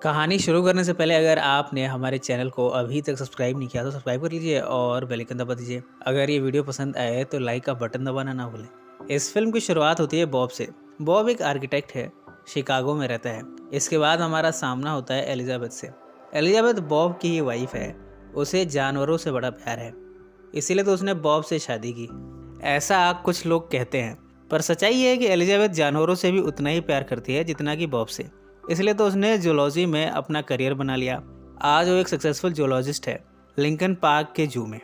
कहानी शुरू करने से पहले अगर आपने हमारे चैनल को अभी तक सब्सक्राइब नहीं किया तो सब्सक्राइब कर लीजिए और बेल आइकन दबा दीजिए। अगर ये वीडियो पसंद आए तो लाइक का बटन दबाना ना भूलें। इस फिल्म की शुरुआत होती है बॉब से। बॉब एक आर्किटेक्ट है, शिकागो में रहता है। इसके बाद हमारा सामना होता है एलिजाबेथ से। एलिजाबेथ बॉब की ही वाइफ है। उसे जानवरों से बड़ा प्यार है, इसीलिए तो उसने बॉब से शादी की। ऐसा कुछ लोग कहते हैं, पर सच्चाई ये है कि एलिजाबेथ जानवरों से भी उतना ही प्यार करती है जितना कि बॉब से। इसलिए तो उसने जूलॉजी में अपना करियर बना लिया। आज वो एक सक्सेसफुल जूलॉजिस्ट है, लिंकन पार्क के जू में।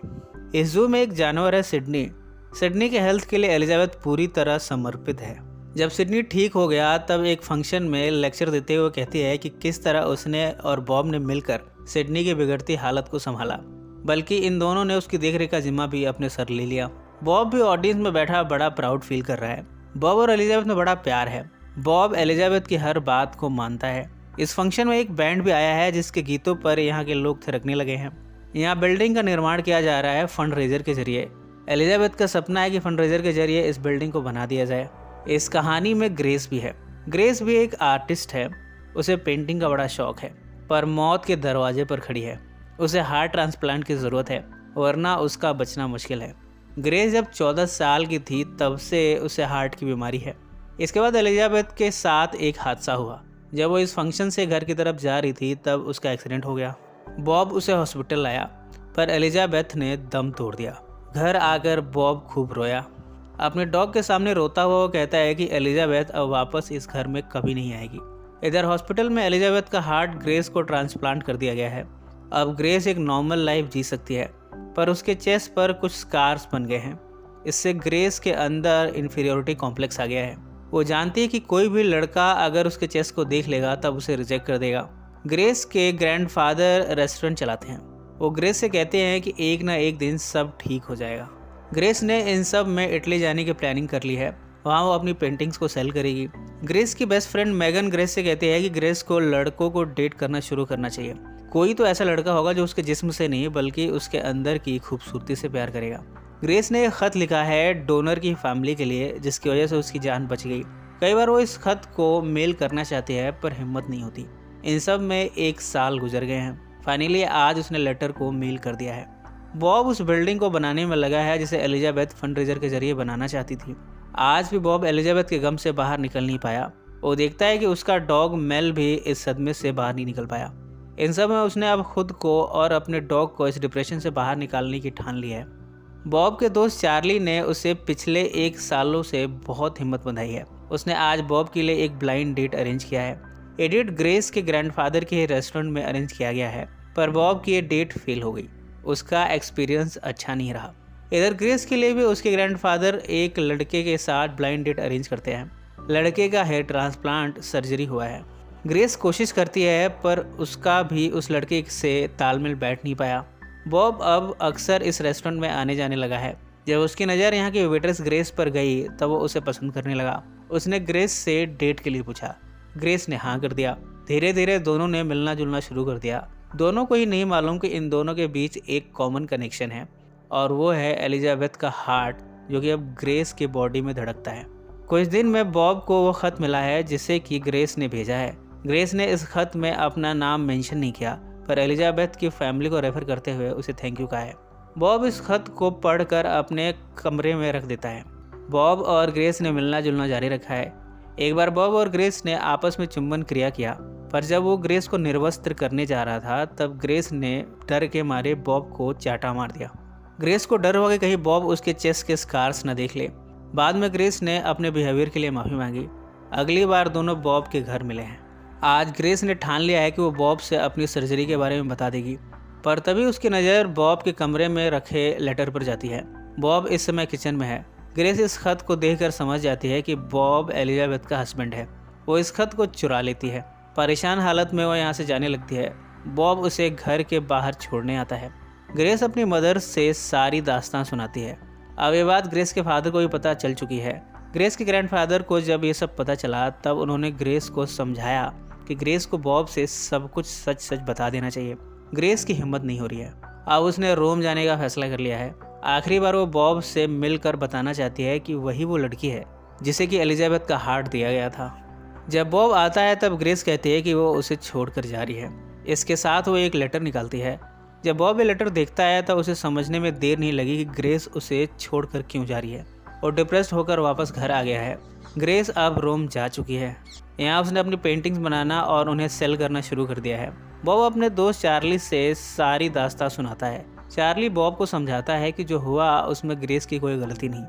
इस जू में एक जानवर है सिडनी। सिडनी के हेल्थ के लिए एलिजाबेथ पूरी तरह समर्पित है। जब सिडनी ठीक हो गया तब एक फंक्शन में लेक्चर देते हुए कहती है कि किस तरह उसने और बॉब ने मिलकर सिडनी की बिगड़ती हालत को संभाला, बल्कि इन दोनों ने उसकी देखरेख का जिम्मा भी अपने सर ले लिया। बॉब भी ऑडियंस में बैठा बड़ा प्राउड फील कर रहा है। बॉब और एलिजाबेथ में बड़ा प्यार है। बॉब एलिजाबेथ की हर बात को मानता है। इस फंक्शन में एक बैंड भी आया है जिसके गीतों पर यहाँ के लोग थिरकने लगे हैं। यहाँ बिल्डिंग का निर्माण किया जा रहा है फंड रेजर के जरिए। एलिजाबेथ का सपना है कि फंड रेजर के जरिए इस बिल्डिंग को बना दिया जाए। इस कहानी में ग्रेस भी है। ग्रेस भी एक आर्टिस्ट है। उसे पेंटिंग का बड़ा शौक है, पर मौत के दरवाजे पर खड़ी है। उसे हार्ट ट्रांसप्लांट की ज़रूरत है, वरना उसका बचना मुश्किल है। ग्रेस जब 14 साल की थी तब से उसे हार्ट की बीमारी है। इसके बाद एलिजाबेथ के साथ एक हादसा हुआ। जब वो इस फंक्शन से घर की तरफ जा रही थी तब उसका एक्सीडेंट हो गया। बॉब उसे हॉस्पिटल लाया, पर एलिजाबेथ ने दम तोड़ दिया। घर आकर बॉब खूब रोया। अपने डॉग के सामने रोता हुआ वो कहता है कि एलिजाबेथ अब वापस इस घर में कभी नहीं आएगी। इधर हॉस्पिटल में एलिजाबेथ का हार्ट ग्रेस को ट्रांसप्लांट कर दिया गया है। अब ग्रेस एक नॉर्मल लाइफ जी सकती है, पर उसके चेस्ट पर कुछ स्कार्स बन गए हैं। इससे ग्रेस के अंदर इन्फीरियोरिटी कॉम्प्लेक्स आ गया है। वो जानती है कि कोई भी लड़का अगर उसके चेस्ट को देख लेगा तब उसे रिजेक्ट कर देगा। ग्रेस के ग्रैंडफादर रेस्टोरेंट चलाते हैं। वो ग्रेस से कहते हैं कि एक ना एक दिन सब ठीक हो जाएगा। ग्रेस ने इन सब में इटली जाने की प्लानिंग कर ली है। वहाँ वो अपनी पेंटिंग्स को सेल करेगी। ग्रेस की बेस्ट फ्रेंड मेगन ग्रेस से कहती है कि ग्रेस को लड़कों को डेट करना शुरू करना चाहिए। कोई तो ऐसा लड़का होगा जो उसके जिस्म से नहीं बल्कि उसके अंदर की खूबसूरती से प्यार करेगा। ग्रेस ने एक खत लिखा है डोनर की फैमिली के लिए, जिसकी वजह से उसकी जान बच गई। कई बार वो इस खत को मेल करना चाहती है, पर हिम्मत नहीं होती। इन सब में 1 साल गुजर गए हैं। फाइनली आज उसने लेटर को मेल कर दिया है। बॉब उस बिल्डिंग को बनाने में लगा है जिसे एलिजाबेथ फंडरेजर के जरिए बनाना चाहती थी। आज भी बॉब एलिजाबेथ के गम से बाहर निकल नहीं पाया। वो देखता है कि उसका डॉग मेल भी इस सदमे से बाहर नहीं निकल पाया। इन सब में उसने अब खुद को और अपने डॉग को इस डिप्रेशन से बाहर निकालने की ठान ली है। बॉब के दोस्त चार्ली ने उसे पिछले 1 सालों से बहुत हिम्मत बंधाई है। उसने आज बॉब के लिए एक ब्लाइंड डेट अरेंज किया है। ये डेट ग्रेस के ग्रैंडफादर के रेस्टोरेंट में अरेंज किया गया है, पर बॉब की ये डेट फेल हो गई। उसका एक्सपीरियंस अच्छा नहीं रहा। इधर ग्रेस के लिए भी उसके ग्रैंडफादर एक लड़के के साथ ब्लाइंड डेट अरेंज करते हैं। लड़के का हेयर ट्रांसप्लांट सर्जरी हुआ है। ग्रेस कोशिश करती है, पर उसका भी उस लड़के से तालमेल बैठ नहीं पाया। बॉब अब अक्सर इस रेस्टोरेंट में आने जाने लगा है। जब उसकी नज़र यहाँ की वेट्रेस ग्रेस पर गई तब वो उसे पसंद करने लगा। उसने ग्रेस से डेट के लिए पूछा। ग्रेस ने हाँ कर दिया। धीरे धीरे दोनों ने मिलना जुलना शुरू कर दिया। दोनों को ही नहीं मालूम कि इन दोनों के बीच एक कॉमन कनेक्शन है, और वो है एलिजाबेथ का हार्ट, जो कि अब ग्रेस के बॉडी में धड़कता है। कुछ दिन में बॉब को वो खत मिला है जिसे कि ग्रेस ने भेजा है। ग्रेस ने इस खत में अपना नाम मेंशन नहीं किया, पर एलिजाबेथ की फैमिली को रेफर करते हुए उसे थैंक यू कहा है। बॉब इस खत को पढ़कर अपने कमरे में रख देता है। बॉब और ग्रेस ने मिलना जुलना जारी रखा है। एक बार बॉब और ग्रेस ने आपस में चुंबन क्रिया किया, पर जब वो ग्रेस को निर्वस्त्र करने जा रहा था तब ग्रेस ने डर के मारे बॉब को चाटा मार दिया। ग्रेस को डर हो गया कहीं बॉब उसके चेस्ट के स्कार्स न देख ले। बाद में ग्रेस ने अपने बिहेवियर के लिए माफ़ी मांगी। अगली बार दोनों बॉब के घर मिले हैं। आज ग्रेस ने ठान लिया है कि वो बॉब से अपनी सर्जरी के बारे में बता देगी, पर तभी उसकी नज़र बॉब के कमरे में रखे लेटर पर जाती है। बॉब इस समय किचन में है। ग्रेस इस खत को देखकर समझ जाती है कि बॉब एलिजाबेथ का हस्बैंड है। वो इस खत को चुरा लेती है। परेशान हालत में वो यहाँ से जाने लगती है। बॉब उसे घर के बाहर छोड़ने आता है। ग्रेस अपनी मदर से सारी दास्तान सुनाती है। अब ये बात ग्रेस के फादर को भी पता चल चुकी है। ग्रेस के ग्रैंडफादर को जब ये सब पता चला तब उन्होंने ग्रेस को समझाया कि ग्रेस को बॉब से सब कुछ सच सच बता देना चाहिए। ग्रेस की हिम्मत नहीं हो रही है। अब उसने रोम जाने का फैसला कर लिया है। आखिरी बार वो बॉब से मिलकर बताना चाहती है कि वही वो लड़की है जिसे कि एलिजाबेथ का हार्ट दिया गया था। जब बॉब आता है तब ग्रेस कहती है कि वो उसे छोड़कर जा रही है। इसके साथ वो एक लेटर निकालती है। जब बॉब ये लेटर देखता है तो उसे समझने में देर नहीं लगी कि ग्रेस उसे छोड़कर क्यों जा रही है और डिप्रेस्ड होकर वापस घर आ गया है। ग्रेस अब रोम जा चुकी है। यहाँ उसने अपनी पेंटिंग्स बनाना और उन्हें सेल करना शुरू कर दिया है। बॉब अपने दोस्त चार्ली से सारी दास्तां सुनाता है। चार्ली बॉब को समझाता है कि जो हुआ उसमें ग्रेस की कोई गलती नहीं।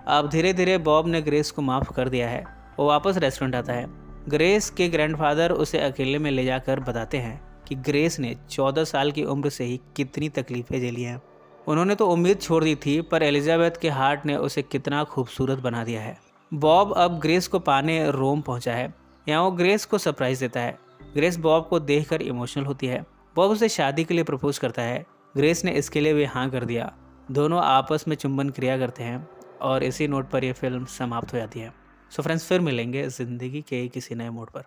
अब धीरे धीरे बॉब ने ग्रेस को माफ़ कर दिया है। वो वापस रेस्टोरेंट आता है। ग्रेस के ग्रैंडफादर उसे अकेले में ले जाकर बताते हैं कि ग्रेस ने 14 साल की उम्र से ही कितनी तकलीफ़ें झेली हैं। उन्होंने तो उम्मीद छोड़ दी थी, पर एलिजाबेथ के हार्ट ने उसे कितना खूबसूरत बना दिया है। बॉब अब ग्रेस को पाने रोम पहुंचा है। यहाँ वो ग्रेस को सरप्राइज देता है। ग्रेस बॉब को देखकर इमोशनल होती है। बॉब उसे शादी के लिए प्रपोज करता है। ग्रेस ने इसके लिए भी हाँ कर दिया। दोनों आपस में चुंबन क्रिया करते हैं और इसी नोट पर यह फिल्म समाप्त हो जाती है। सो फ्रेंड्स, फिर मिलेंगे ज़िंदगी के किसी नए मोड़ पर।